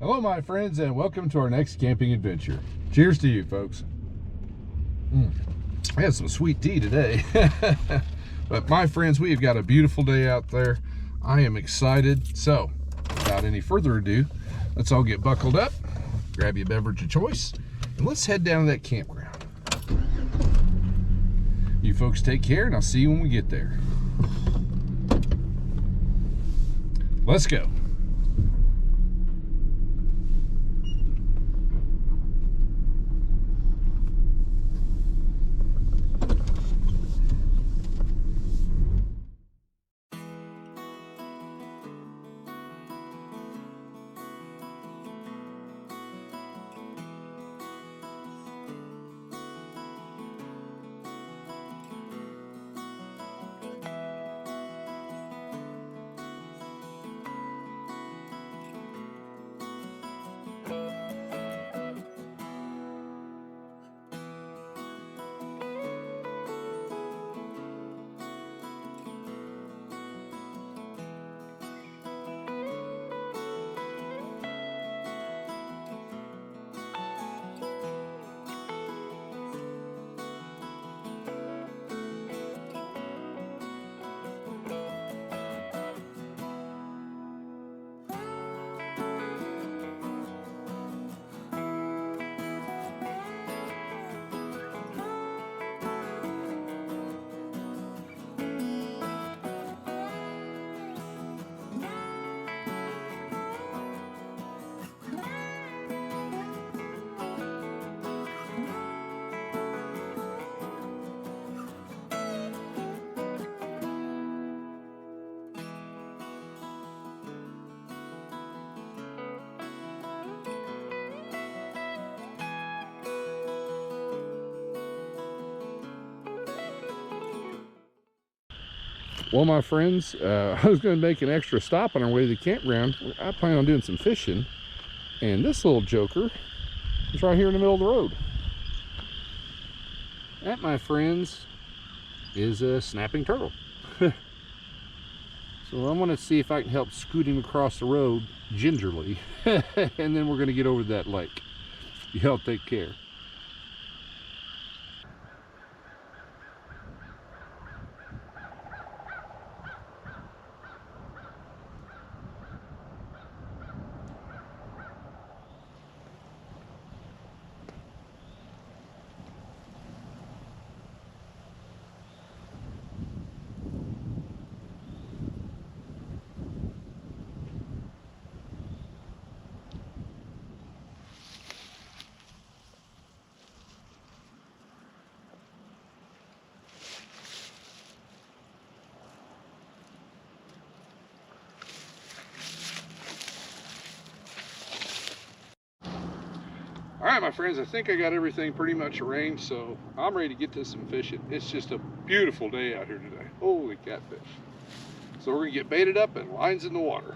Hello, my friends, and welcome to our next camping adventure. Cheers to you, folks. I had some sweet tea today. But my friends, we've got a beautiful day out there. I am excited. So, without any further ado, let's all get buckled up, grab your beverage of choice, and let's head down to that campground. You folks take care, and I'll see you when we get there. Let's go. Well, my friends, I was going to make an extra stop on our way to the campground. I plan on doing some fishing, and this little joker is right here in the middle of the road. That, my friends, is a snapping turtle. So I'm going to see if I can help scoot him across the road gingerly, and then we're going to get over to that lake. Y'all take care. All right, my friends, I think I got everything pretty much arranged, so I'm ready to get to some fishing. It's just a beautiful day out here today. Holy catfish. So we're gonna get baited up and lines in the water.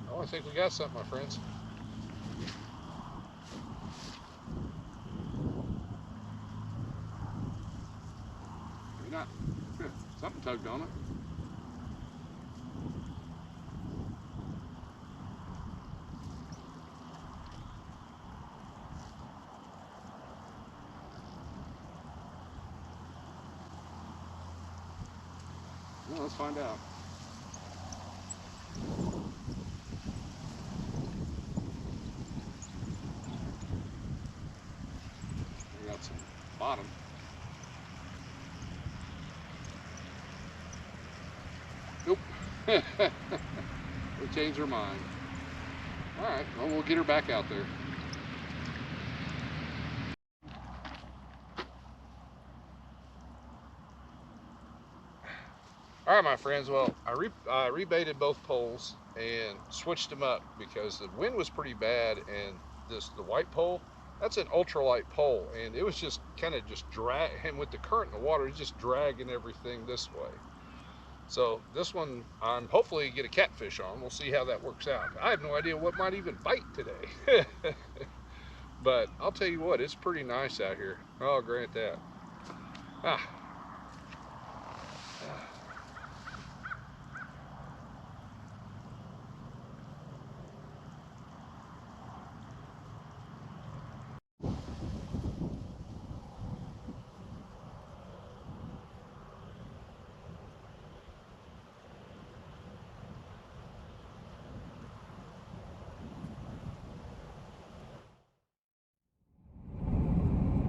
Oh, I think we got something, my friends. Maybe not. Something tugged on it. Well, let's find out. We got some bottom. Nope. We changed our mind. All right, well, we'll get her back out there. All right, my friends, well, I rebaited both poles and switched them up because the wind was pretty bad, and the white pole, that's an ultralight pole, and it was just kind of just drag, and with the current in the water, it's just dragging everything this way. So this one, I'm hopefully get a catfish on. We'll see how that works out. I have no idea what might even bite today. But I'll tell you what, it's pretty nice out here. I'll grant that. Ah.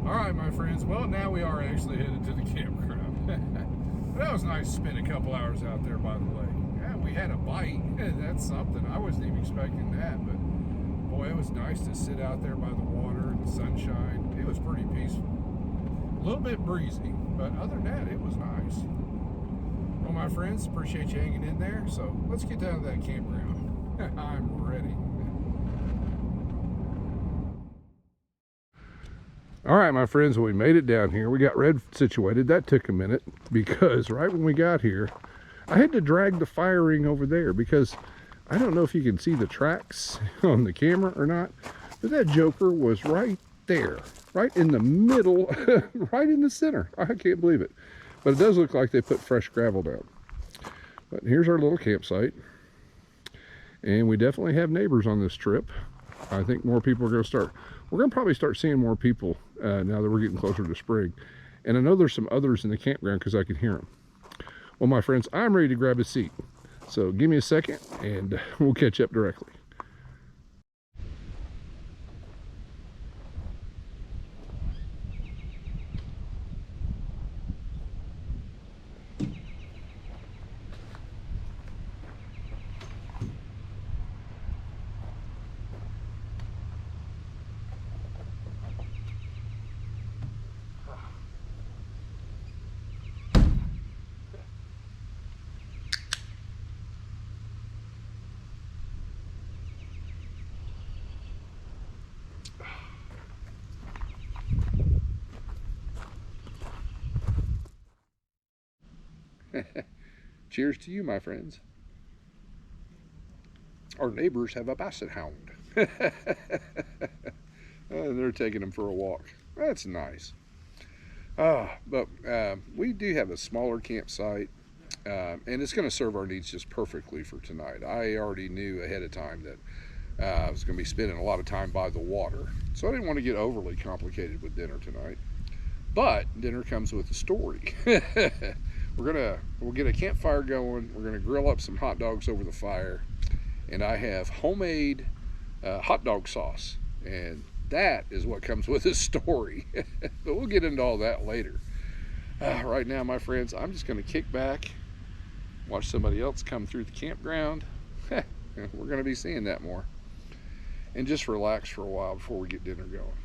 All right, my friends. Well, now we are actually headed to the campground. That was nice to spend a couple hours out there by the lake. Yeah, we had a bite. That's something. I wasn't even expecting that, but boy, it was nice to sit out there by the water and the sunshine. It was pretty peaceful. A little bit breezy, but other than that, it was nice. Well, my friends, appreciate you hanging in there. So let's get down to that campground. I'm ready. All right, my friends, we made it down here. We got red situated. That took a minute because right when we got here, I had to drag the fire ring over there because I don't know if you can see the tracks on the camera or not, but that joker was right there, right in the middle, right in the center. I can't believe it. But it does look like they put fresh gravel down. But here's our little campsite. And we definitely have neighbors on this trip. I think more people are going to start. We're going to probably start seeing more people now that we're getting closer to spring. And I know there's some others in the campground because I can hear them. Well, my friends, I'm ready to grab a seat. So give me a second and we'll catch up directly. Cheers to you, my friends. Our neighbors have a basset hound. They're taking him for a walk. That's nice. But we do have a smaller campsite, and it's going to serve our needs just perfectly for tonight. I already knew ahead of time that I was going to be spending a lot of time by the water, so I didn't want to get overly complicated with dinner tonight. But dinner comes with a story. We'll get a campfire going. We're gonna grill up some hot dogs over the fire, and I have homemade hot dog sauce, and that is what comes with this story. But we'll get into all that later. Right now, my friends, I'm just gonna kick back, watch somebody else come through the campground. We're gonna be seeing that more, and just relax for a while before we get dinner going.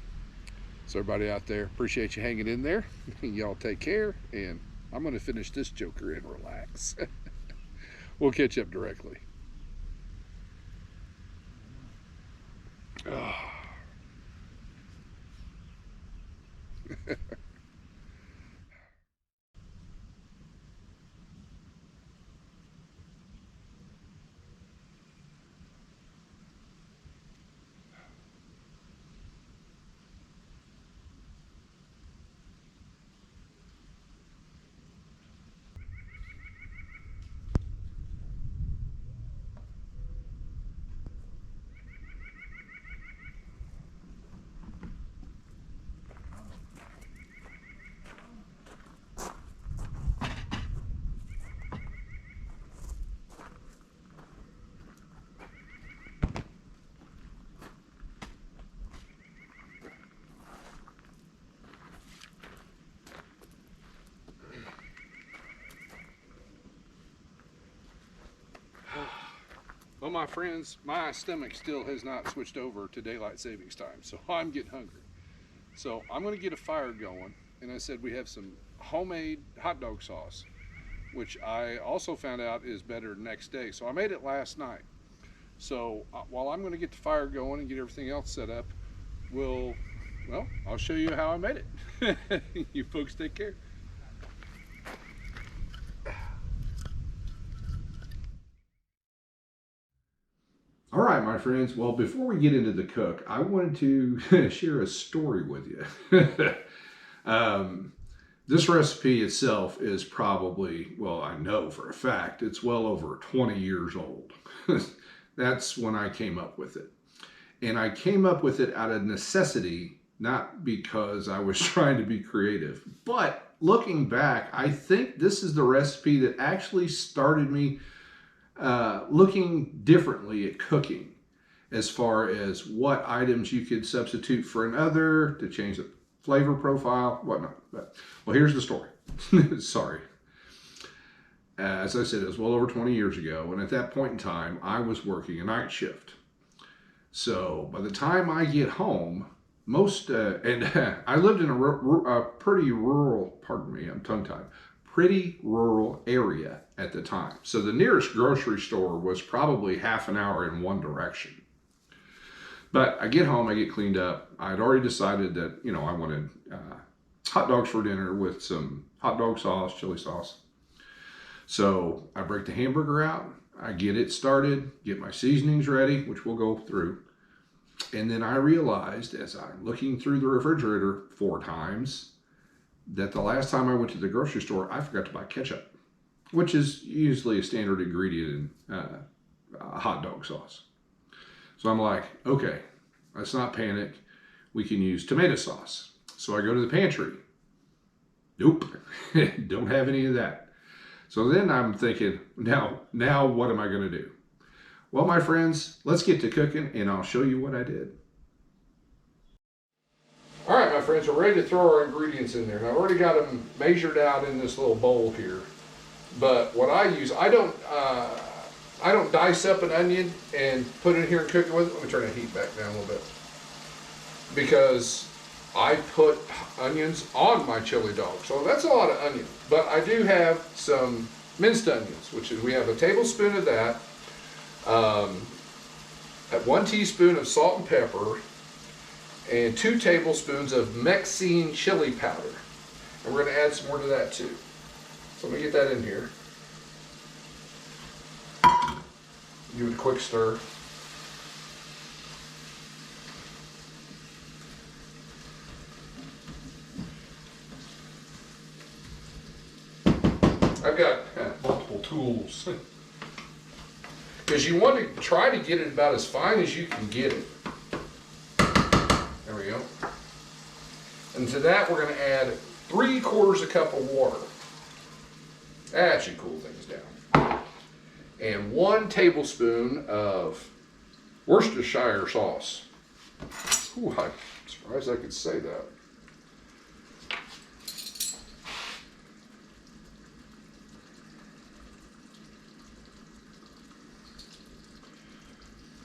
So everybody out there, appreciate you hanging in there. Y'all take care, and I'm going to finish this joker and relax. We'll catch up directly. Oh. Well, my friends, my stomach still has not switched over to daylight savings time, so I'm getting hungry. So I'm going to get a fire going, and I said we have some homemade hot dog sauce, which I also found out is better next day. So I made it last night. So while I'm going to get the fire going and get everything else set up, I'll show you how I made it. You folks take care. All right, my friends. Well, before we get into the cook, I wanted to share a story with you. um, this recipe itself is probably, well, I know for a fact, it's well over 20 years old. That's when I came up with it. And I came up with it out of necessity, not because I was trying to be creative. But looking back, I think this is the recipe that actually started me looking differently at cooking, as far as what items you could substitute for another to change the flavor profile, whatnot. But, well, here's the story. Sorry. As I said, it was well over 20 years ago, and at that point in time, I was working a night shift. So by the time I get home, I lived in a pretty rural, pardon me, I'm tongue-tied, pretty rural area at the time. So the nearest grocery store was probably half an hour in one direction. But I get home, I get cleaned up. I'd already decided that, I wanted hot dogs for dinner with some hot dog sauce, chili sauce. So I break the hamburger out, I get it started, get my seasonings ready, which we'll go through. And then I realized, as I'm looking through the refrigerator 4 times, that the last time I went to the grocery store, I forgot to buy ketchup, which is usually a standard ingredient in hot dog sauce. So I'm like, okay, let's not panic. We can use tomato sauce. So I go to the pantry. Nope, don't have any of that. So then I'm thinking, now what am I going to do? Well, my friends, let's get to cooking and I'll show you what I did. All right, my friends, we're ready to throw our ingredients in there. Now, I've already got them measured out in this little bowl here. But what I use, I don't dice up an onion and put it in here and cook it with it. Let me turn the heat back down a little bit. Because I put onions on my chili dog. So that's a lot of onion. But I do have some minced onions, which is, we have a tablespoon of that. 1 teaspoon of salt and pepper, and 2 tablespoons of Mexican chili powder. And we're going to add some more to that too. So let me get that in here. Give it a quick stir. I've got multiple tools. Because you want to try to get it about as fine as you can get it. There we go. And to that we're going to add 3/4 cup of water. That should cool things down. And 1 tablespoon of Worcestershire sauce. Ooh, I'm surprised I could say that.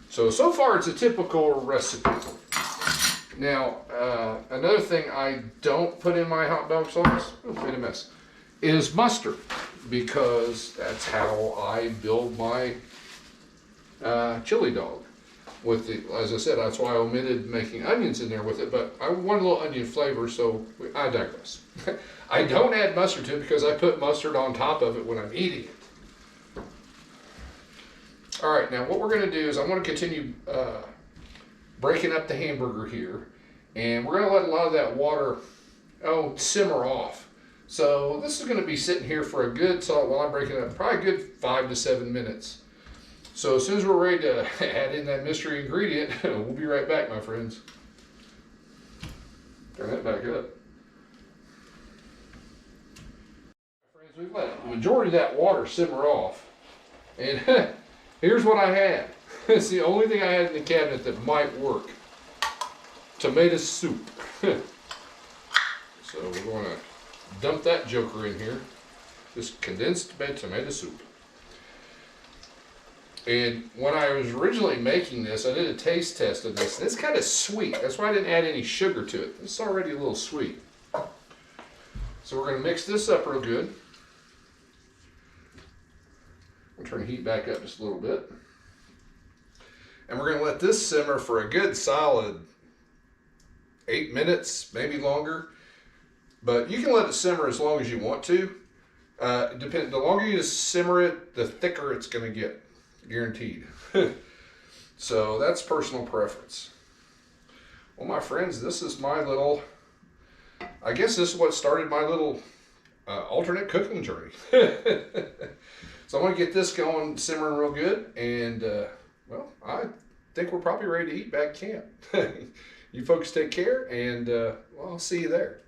So far it's a typical recipe. Now, another thing I don't put in my hot dog sauce, made a mess, is mustard, because that's how I build my chili dog. With the, as I said, that's why I omitted making onions in there with it, but I want a little onion flavor, so I digress. I don't add mustard to it because I put mustard on top of it when I'm eating it. All right, now what we're going to do is I'm going to continue breaking up the hamburger here, and we're going to let a lot of that water simmer off. So this is going to be sitting here for a good, while I'm breaking it up, probably a good 5 to 7 minutes. So as soon as we're ready to add in that mystery ingredient, we'll be right back, my friends. Turn that back up. Friends, we've let the majority of that water simmer off, and here's what I had. It's the only thing I had in the cabinet that might work. Tomato soup. So we're going to dump that joker in here. Just condensed tomato soup. And when I was originally making this, I did a taste test of this. It's kind of sweet. That's why I didn't add any sugar to it. It's already a little sweet. So we're going to mix this up real good. I'll turn the heat back up just a little bit. And we're going to let this simmer for a good solid 8 minutes, maybe longer. But you can let it simmer as long as you want to. The longer you simmer it, the thicker it's going to get, guaranteed. So that's personal preference. Well, my friends, this is my little, I guess this is what started my little alternate cooking journey. So I'm going to get this going, simmering real good, and well, I think we're probably ready to eat back camp. You folks take care, and well, I'll see you there.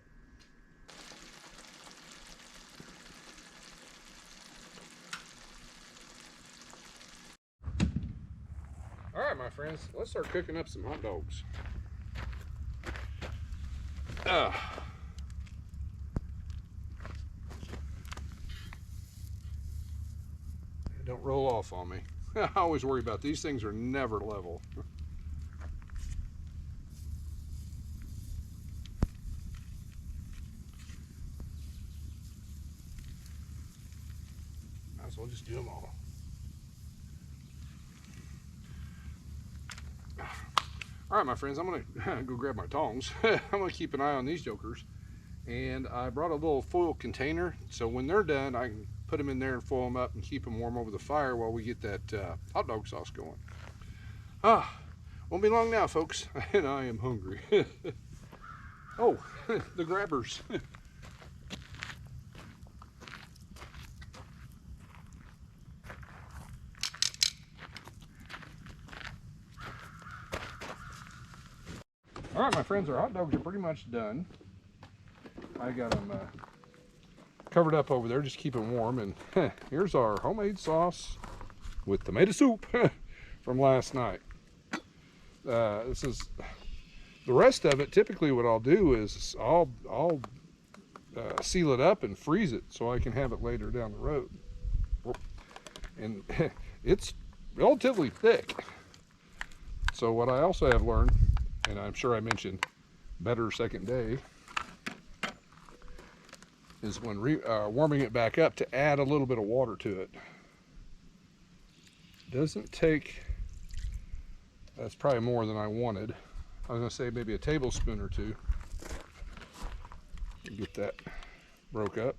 All right, my friends, let's start cooking up some hot dogs. Don't roll off on me. I always worry about these things are never level. Might as well just do them all. All right, my friends, I'm gonna go grab my tongs. I'm gonna keep an eye on these jokers. And I brought a little foil container, so when they're done, I can put them in there and foil them up and keep them warm over the fire while we get that hot dog sauce going. Won't be long now, folks, and I am hungry. Oh, the grabbers. All right, my friends, our hot dogs are pretty much done. I got them covered up over there, just keep them warm. And here's our homemade sauce with tomato soup from last night. This is the rest of it. Typically, what I'll do is I'll seal it up and freeze it so I can have it later down the road. And it's relatively thick. So what I also have learned, and I'm sure I mentioned better second day, is when warming it back up to add a little bit of water to it. Doesn't take, that's probably more than I wanted. I was gonna say maybe a tablespoon or two. Get that broke up.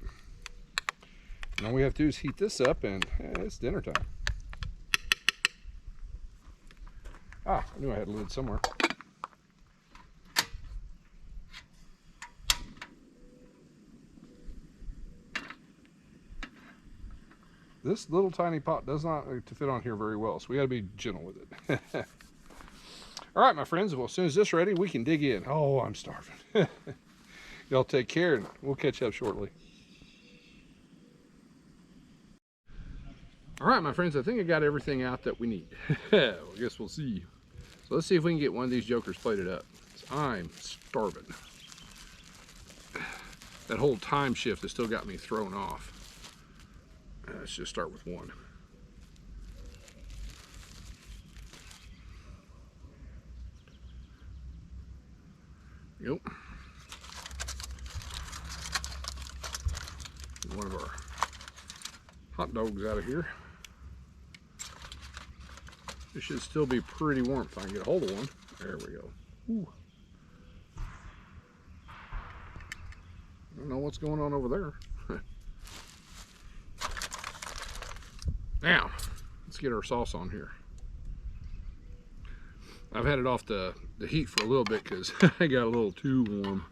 And all we have to do is heat this up, and it's dinner time. I knew I had a lid somewhere. This little tiny pot does not fit on here very well, so we got to be gentle with it. All right, my friends, well, as soon as this is ready, we can dig in. Oh, I'm starving. Y'all take care, and we'll catch up shortly. All right, my friends, I think I got everything out that we need. I guess we'll see. So let's see if we can get one of these jokers plated up. I'm starving. That whole time shift has still got me thrown off. Let's just start with one. Yep. One of our hot dogs out of here. It should still be pretty warm if I can get a hold of one. There we go. Ooh. I don't know what's going on over there. Now, let's get our sauce on here. I've had it off the heat for a little bit because I got a little too warm.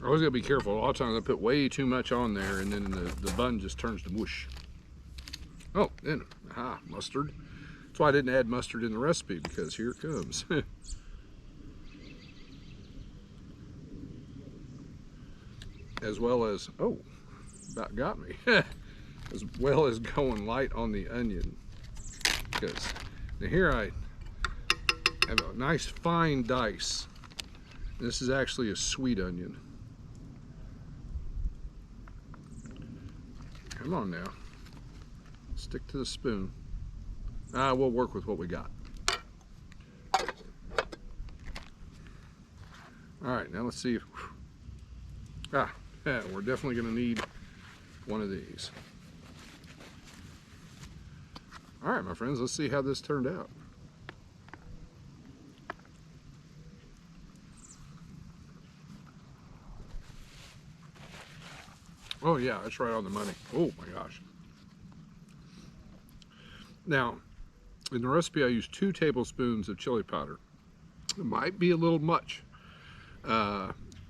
I always gotta be careful. A lot of times I put way too much on there, and then the bun just turns to mush. Oh, then, mustard. That's why I didn't add mustard in the recipe, because here it comes. As well as, oh, about got me. As well as going light on the onion. Because now here I have a nice fine dice. This is actually a sweet onion. Come on now. Stick to the spoon. We'll work with what we got. All right, now let's see if, we're definitely gonna need one of these. All right, my friends, let's see how this turned out. Oh yeah, that's right on the money. Oh my gosh. Now, in the recipe I use 2 tablespoons of chili powder. It might be a little much,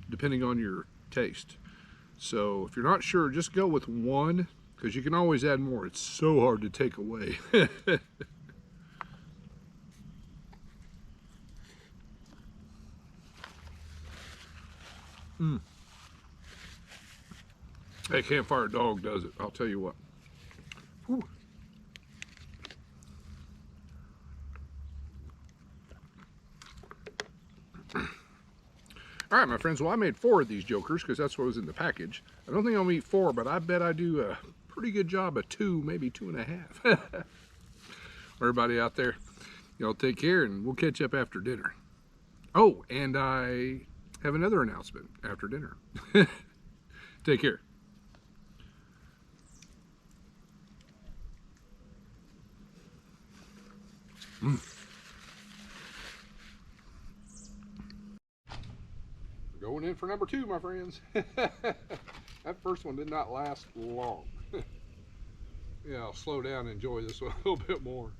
depending on your taste. So if you're not sure, just go with 1, because you can always add more. It's so hard to take away. That campfire dog does it, I'll tell you what. Whew. All right, my friends, well, I made 4 of these jokers because that's what was in the package. I don't think I'll eat 4, but I bet I do a pretty good job of 2, maybe 2.5. Everybody out there, y'all take care, and we'll catch up after dinner. Oh, and I have another announcement after dinner. Take care. Going in for number 2, my friends. That first one did not last long. Yeah, I'll slow down and enjoy this one a little bit more.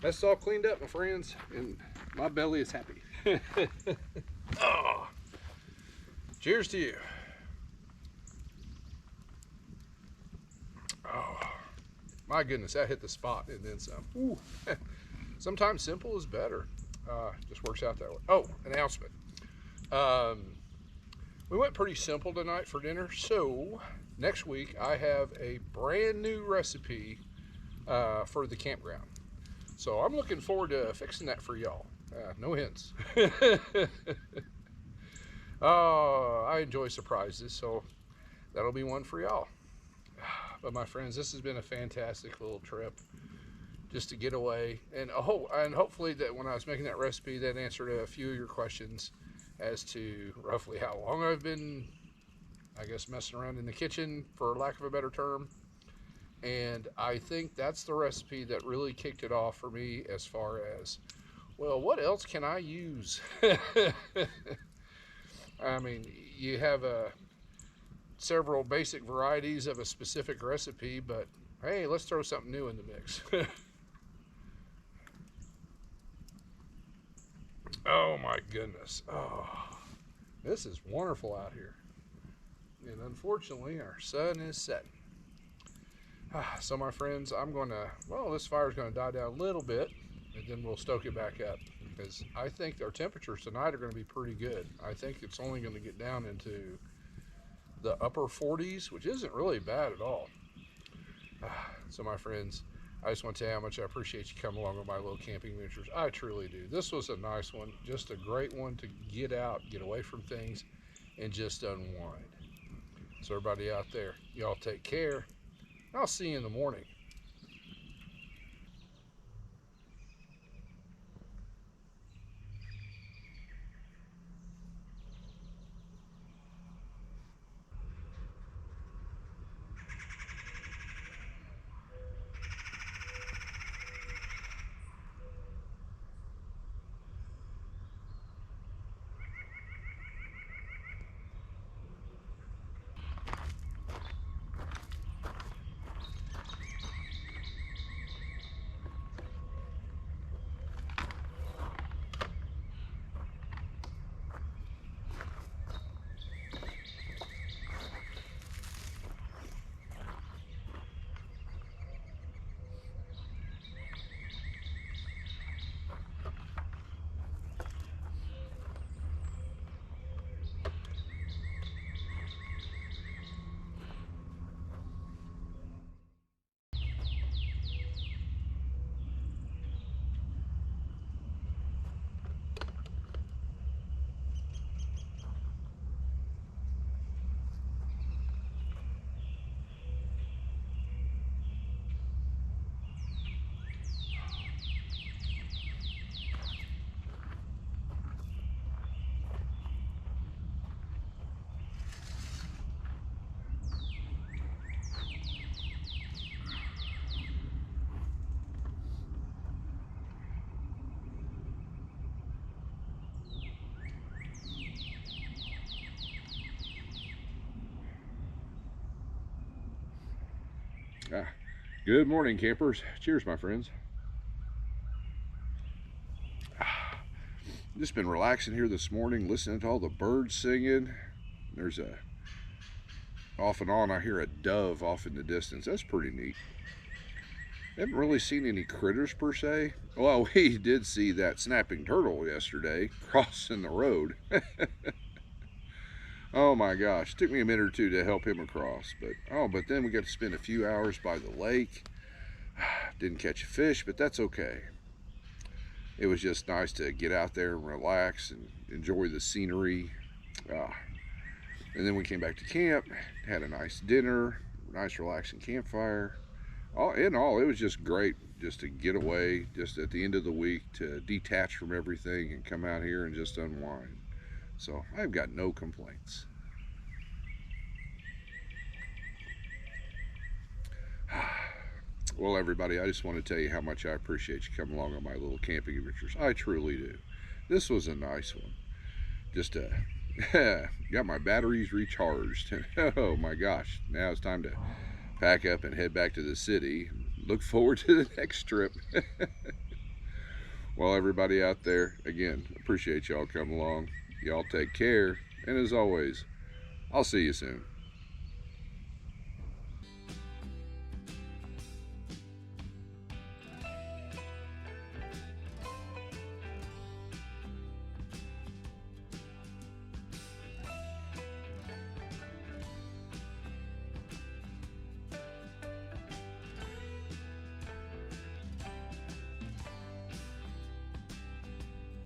That's all cleaned up, my friends, and my belly is happy. Oh, cheers to you. Oh, my goodness, that hit the spot and then some. Ooh. Sometimes simple is better. Just works out that way. Oh, announcement. We went pretty simple tonight for dinner, so next week I have a brand new recipe for the campground. So I'm looking forward to fixing that for y'all. No hints. Oh, I enjoy surprises, so that'll be one for y'all. But my friends, this has been a fantastic little trip just to get away. And hopefully that when I was making that recipe, that answered a few of your questions as to roughly how long I've been, I guess, messing around in the kitchen, for lack of a better term. And I think that's the recipe that really kicked it off for me as far as, well, what else can I use? I mean, you have several basic varieties of a specific recipe, but hey, let's throw something new in the mix. Oh my goodness. Oh, this is wonderful out here. And unfortunately, our sun is setting. So my friends, this fire's gonna die down a little bit, and then we'll stoke it back up, because I think our temperatures tonight are gonna be pretty good. I think it's only gonna get down into the upper 40s, which isn't really bad at all. So my friends, I just want to tell you how much I appreciate you coming along with my little camping adventures. I truly do. This was a nice one, just a great one to get out, get away from things, and just unwind. So everybody out there, y'all take care. I'll see you in the morning. Ah, good morning, campers. Cheers, my friends. Just been relaxing here this morning, listening to all the birds singing. There's a off and on I hear a dove off in the distance. That's pretty neat. Haven't really seen any critters per se. Well, we did see that snapping turtle yesterday crossing the road. Oh my gosh, took me a minute or two to help him across, but then we got to spend a few hours by the lake. Didn't catch a fish, but that's okay. It was just nice to get out there and relax and enjoy the scenery. Uh, and then we came back to camp, had a nice dinner, nice relaxing campfire. All in all, it was just great just to get away, just at the end of the week to detach from everything and come out here and just unwind. So I've got no complaints. Well, everybody, I just want to tell you how much I appreciate you coming along on my little camping adventures. I truly do. This was a nice one. Just got my batteries recharged. Oh my gosh, now it's time to pack up and head back to the city. Look forward to the next trip. Well, everybody out there, again, appreciate y'all coming along. Y'all take care, and as always, I'll see you soon.